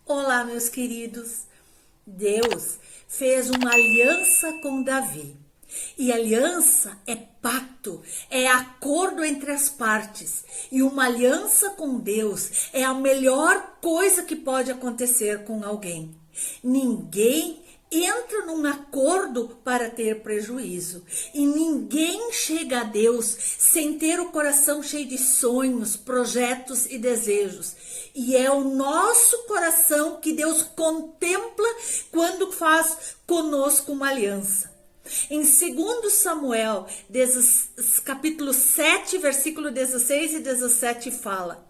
Olá, meus queridos. Deus fez uma aliança com Davi. E aliança é pacto, é acordo entre as partes. E uma aliança com Deus é a melhor coisa que pode acontecer com alguém. Ninguém entra num acordo para ter prejuízo. E ninguém chega a Deus sem ter o coração cheio de sonhos, projetos e desejos. E é o nosso coração que Deus contempla quando faz conosco uma aliança. Em 2 Samuel, capítulo 7, versículo 16 e 17 fala: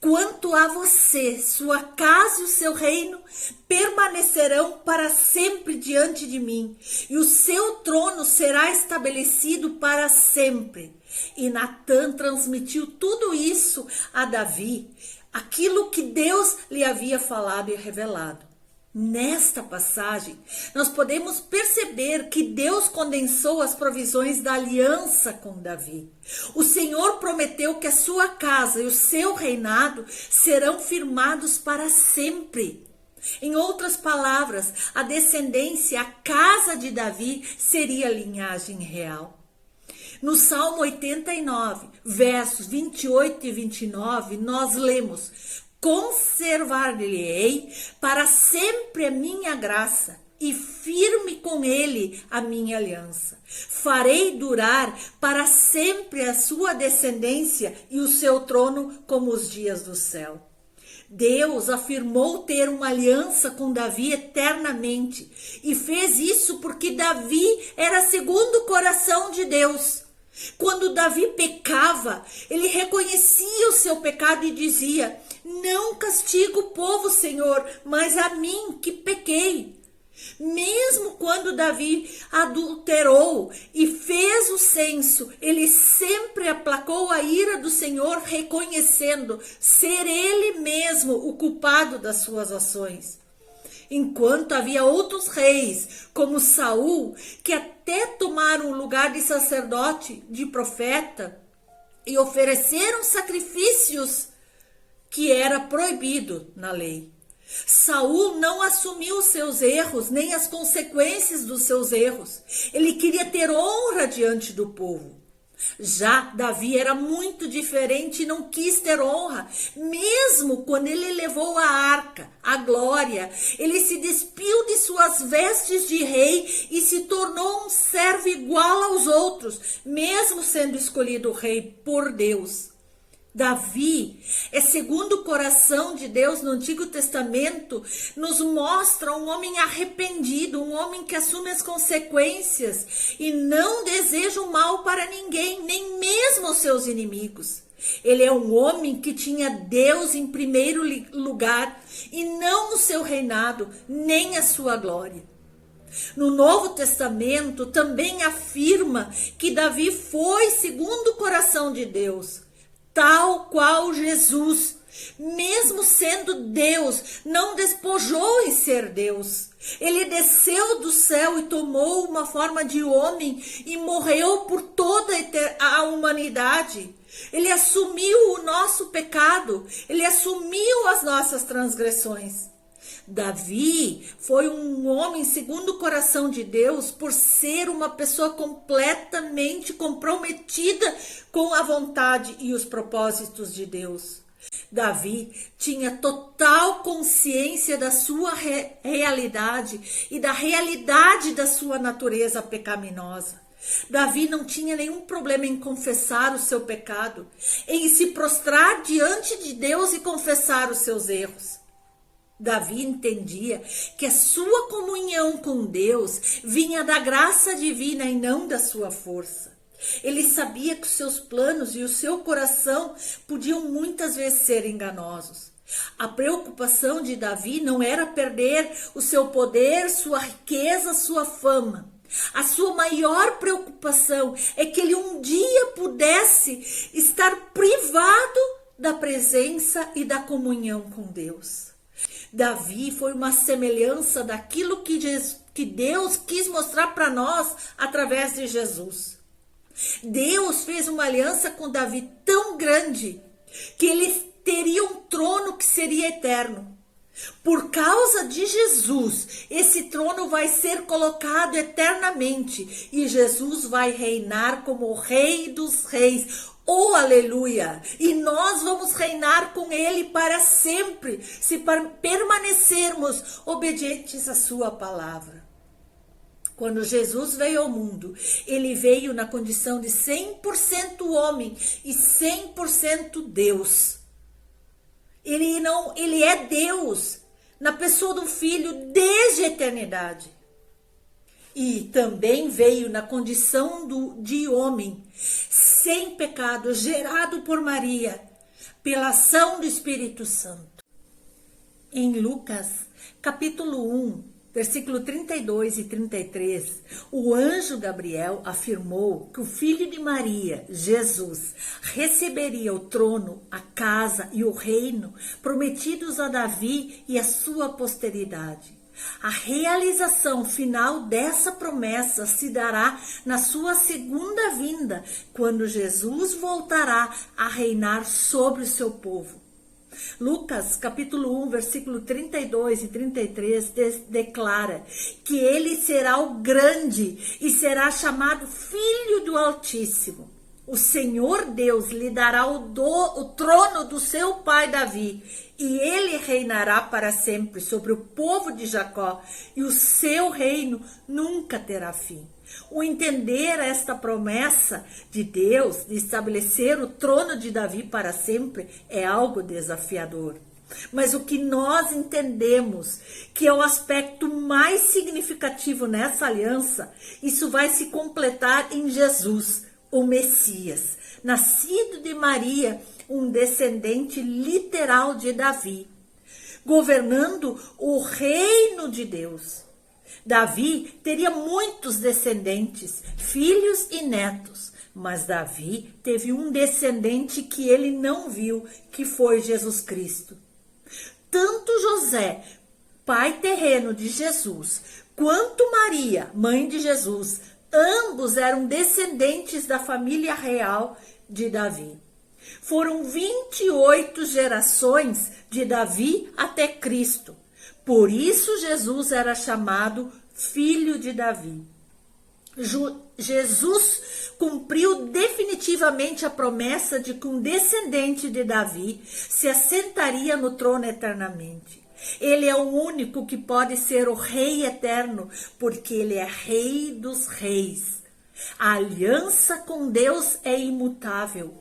quanto a você, sua casa e o seu reino permanecerão para sempre diante de mim, e o seu trono será estabelecido para sempre. E Natã transmitiu tudo isso a Davi, aquilo que Deus lhe havia falado e revelado. Nesta passagem, nós podemos perceber que Deus condensou as provisões da aliança com Davi. O Senhor prometeu que a sua casa e o seu reinado serão firmados para sempre. Em outras palavras, a descendência, a casa de Davi, seria a linhagem real. No Salmo 89, versos 28 e 29, nós lemos: conservar-lhe-ei para sempre a minha graça, e firme com ele a minha aliança. Farei durar para sempre a sua descendência e o seu trono como os dias do céu. Deus afirmou ter uma aliança com Davi eternamente, e fez isso porque Davi era segundo o coração de Deus. Quando Davi pecava, ele reconhecia o seu pecado e dizia: não castigo o povo, Senhor, mas a mim que pequei. Mesmo quando Davi adulterou e fez o censo, ele sempre aplacou a ira do Senhor, reconhecendo ser ele mesmo o culpado das suas ações. Enquanto havia outros reis, como Saul, que até tomaram o lugar de sacerdote, de profeta, e ofereceram sacrifícios que era proibido na lei. Saul não assumiu os seus erros, nem as consequências dos seus erros. Ele queria ter honra diante do povo. Já Davi era muito diferente e não quis ter honra. Mesmo quando ele levou a arca, a glória, ele se despiu de suas vestes de rei e se tornou um servo igual aos outros, mesmo sendo escolhido rei por Deus. Davi é segundo o coração de Deus no Antigo Testamento, nos mostra um homem arrependido, um homem que assume as consequências e não deseja o mal para ninguém, nem mesmo aos seus inimigos. Ele é um homem que tinha Deus em primeiro lugar e não o seu reinado, nem a sua glória. No Novo Testamento também afirma que Davi foi segundo o coração de Deus, tal qual Jesus, mesmo sendo Deus, não despojou em ser Deus. Ele desceu do céu e tomou uma forma de homem e morreu por toda a humanidade. Ele assumiu o nosso pecado, ele assumiu as nossas transgressões. Davi foi um homem segundo o coração de Deus por ser uma pessoa completamente comprometida com a vontade e os propósitos de Deus. Davi tinha total consciência da sua realidade e da realidade da sua natureza pecaminosa. Davi não tinha nenhum problema em confessar o seu pecado, em se prostrar diante de Deus e confessar os seus erros. Davi entendia que a sua comunhão com Deus vinha da graça divina e não da sua força. Ele sabia que os seus planos e o seu coração podiam muitas vezes ser enganosos. A preocupação de Davi não era perder o seu poder, sua riqueza, sua fama. A sua maior preocupação é que ele um dia pudesse estar privado da presença e da comunhão com Deus. Davi foi uma semelhança daquilo que Deus quis mostrar para nós através de Jesus. Deus fez uma aliança com Davi tão grande que ele teria um trono que seria eterno. Por causa de Jesus, esse trono vai ser colocado eternamente e Jesus vai reinar como o Rei dos Reis. Oh, aleluia! E nós vamos reinar com ele para sempre, se permanecermos obedientes à sua palavra. Quando Jesus veio ao mundo, ele veio na condição de 100% homem e 100% Deus. Ele é Deus na pessoa do Filho desde a eternidade. E também veio na condição de homem, sem pecado, gerado por Maria, pela ação do Espírito Santo. Em Lucas, capítulo 1, versículo 32 e 33, o anjo Gabriel afirmou que o filho de Maria, Jesus, receberia o trono, a casa e o reino prometidos a Davi e a sua posteridade. A realização final dessa promessa se dará na sua segunda vinda, quando Jesus voltará a reinar sobre o seu povo. Lucas, capítulo 1, versículo 32 e 33 declara que ele será o grande e será chamado Filho do Altíssimo. O Senhor Deus lhe dará o trono do seu pai Davi, e ele reinará para sempre sobre o povo de Jacó, e o seu reino nunca terá fim. O entender esta promessa de Deus de estabelecer o trono de Davi para sempre é algo desafiador. Mas o que nós entendemos que é o aspecto mais significativo nessa aliança, isso vai se completar em Jesus, o Messias, nascido de Maria, um descendente literal de Davi, governando o reino de Deus. Davi teria muitos descendentes, filhos e netos, mas Davi teve um descendente que ele não viu, que foi Jesus Cristo. Tanto José, pai terreno de Jesus, quanto Maria, mãe de Jesus, ambos eram descendentes da família real de Davi. Foram 28 gerações de Davi até Cristo. Por isso Jesus era chamado Filho de Davi. Jesus cumpriu definitivamente a promessa de que um descendente de Davi se assentaria no trono eternamente. Ele é o único que pode ser o Rei eterno, porque ele é Rei dos Reis. A aliança com Deus é imutável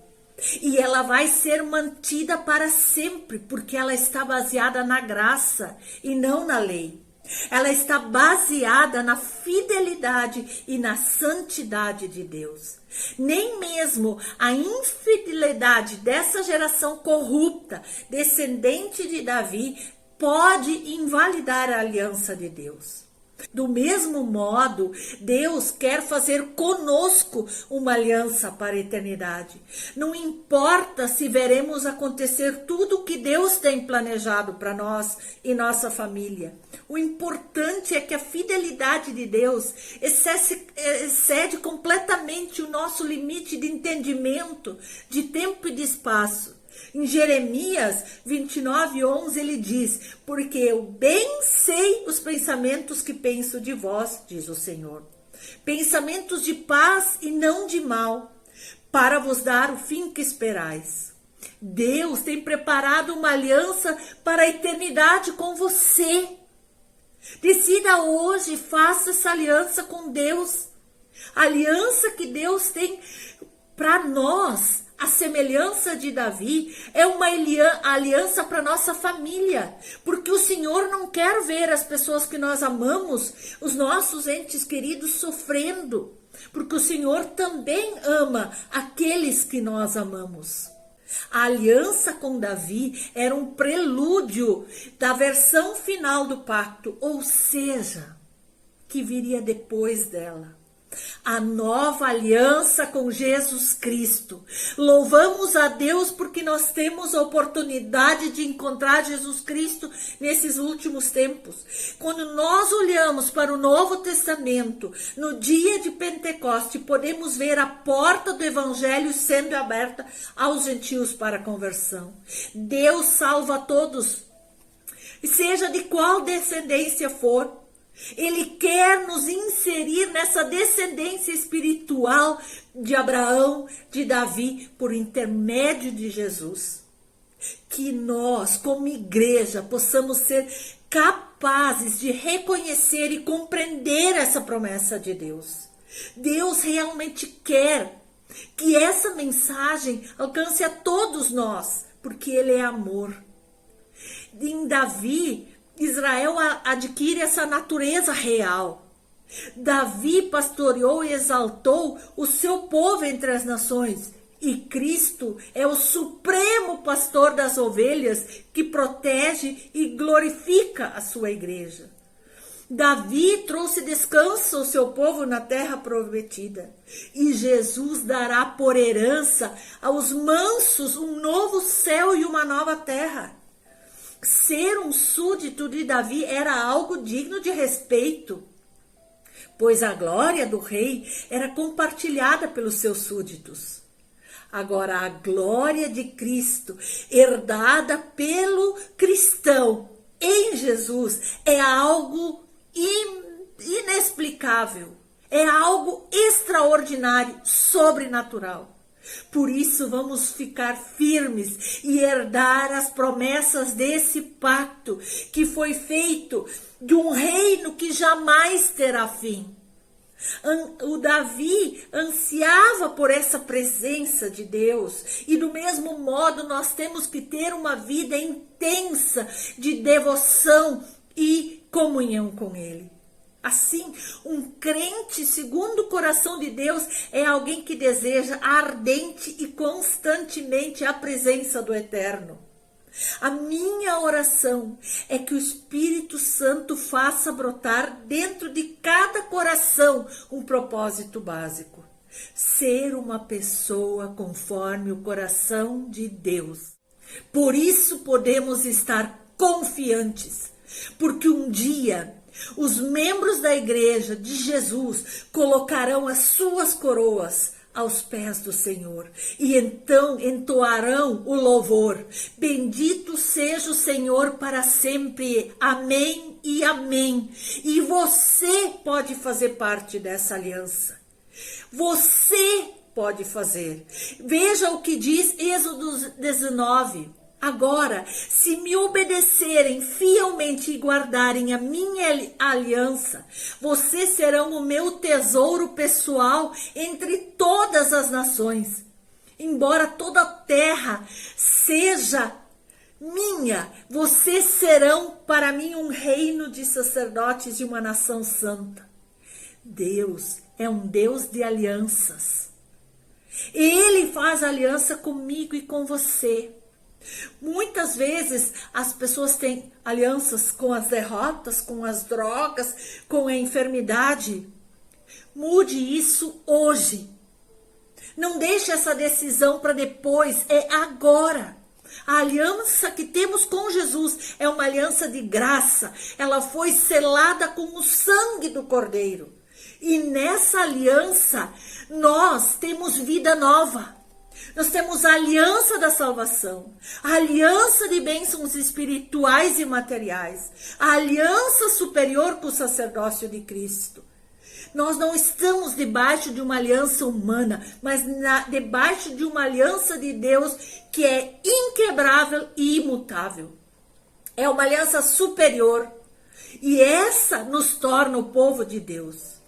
e ela vai ser mantida para sempre, porque ela está baseada na graça e não na lei. Ela está baseada na fidelidade e na santidade de Deus. Nem mesmo a infidelidade dessa geração corrupta, descendente de Davi, pode invalidar a aliança de Deus. Do mesmo modo, Deus quer fazer conosco uma aliança para a eternidade. Não importa se veremos acontecer tudo o que Deus tem planejado para nós e nossa família. O importante é que a fidelidade de Deus excede completamente o nosso limite de entendimento, de tempo e de espaço. Em Jeremias 29:11 ele diz: porque eu bem sei os pensamentos que penso de vós, diz o Senhor, pensamentos de paz e não de mal, para vos dar o fim que esperais. Deus tem preparado uma aliança para a eternidade com você. Decida hoje, faça essa aliança com Deus. A aliança que Deus tem para nós, a semelhança de Davi, é uma aliança para nossa família, porque o Senhor não quer ver as pessoas que nós amamos, os nossos entes queridos, sofrendo, porque o Senhor também ama aqueles que nós amamos. A aliança com Davi era um prelúdio da versão final do pacto, ou seja, que viria depois dela. A nova aliança com Jesus Cristo. Louvamos a Deus porque nós temos a oportunidade de encontrar Jesus Cristo nesses últimos tempos. Quando nós olhamos para o Novo Testamento, no dia de Pentecoste, podemos ver a porta do Evangelho sendo aberta aos gentios para a conversão. Deus salva todos. seja de qual descendência for. Ele quer nos inserir nessa descendência espiritual de Abraão, de Davi, por intermédio de Jesus. Que nós, como igreja, possamos ser capazes de reconhecer e compreender essa promessa de Deus. Deus realmente quer que essa mensagem alcance a todos nós, porque Ele é amor. Em Davi, Israel adquire essa natureza real. Davi pastoreou e exaltou o seu povo entre as nações. E Cristo é o supremo pastor das ovelhas que protege e glorifica a sua igreja. Davi trouxe descanso ao seu povo na terra prometida. E Jesus dará por herança aos mansos um novo céu e uma nova terra. Ser um súdito de Davi era algo digno de respeito, pois a glória do rei era compartilhada pelos seus súditos. Agora, a glória de Cristo, herdada pelo cristão em Jesus, é algo inexplicável, é algo extraordinário, sobrenatural. Por isso vamos ficar firmes e herdar as promessas desse pacto que foi feito de um reino que jamais terá fim. O Davi ansiava por essa presença de Deus e do mesmo modo nós temos que ter uma vida intensa de devoção e comunhão com Ele. Assim, um crente segundo o coração de Deus é alguém que deseja ardente e constantemente a presença do Eterno. A minha oração é que o Espírito Santo faça brotar dentro de cada coração um propósito básico. Ser uma pessoa conforme o coração de Deus. Por isso podemos estar confiantes, porque um dia os membros da igreja de Jesus colocarão as suas coroas aos pés do Senhor e então entoarão o louvor. Bendito seja o Senhor para sempre. Amém e amém. E você pode fazer parte dessa aliança. Você pode fazer. Veja o que diz Êxodo 19. Agora, se me obedecerem fielmente e guardarem a minha aliança, vocês serão o meu tesouro pessoal entre todas as nações. Embora toda a terra seja minha, vocês serão para mim um reino de sacerdotes e uma nação santa. Deus é um Deus de alianças. Ele faz aliança comigo e com você. Muitas vezes as pessoas têm alianças com as derrotas, com as drogas, com a enfermidade. Mude isso hoje. Não deixe essa decisão para depois, é agora. A aliança que temos com Jesus é uma aliança de graça. Ela foi selada com o sangue do Cordeiro. E nessa aliança nós temos vida nova. Nós temos a aliança da salvação, a aliança de bênçãos espirituais e materiais, a aliança superior com o sacerdócio de Cristo. Nós não estamos debaixo de uma aliança humana, mas debaixo de uma aliança de Deus que é inquebrável e imutável. É uma aliança superior e essa nos torna o povo de Deus.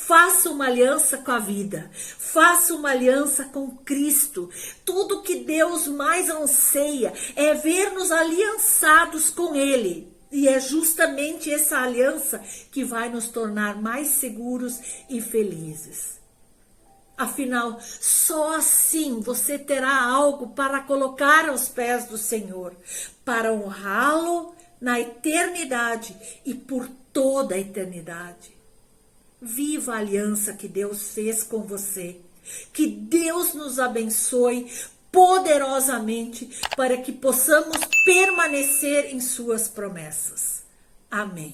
Faça uma aliança com a vida. Faça uma aliança com Cristo. Tudo que Deus mais anseia é ver-nos aliançados com Ele. E é justamente essa aliança que vai nos tornar mais seguros e felizes. Afinal, só assim você terá algo para colocar aos pés do Senhor, para honrá-lo na eternidade e por toda a eternidade. Viva a aliança que Deus fez com você. Que Deus nos abençoe poderosamente para que possamos permanecer em suas promessas. Amém.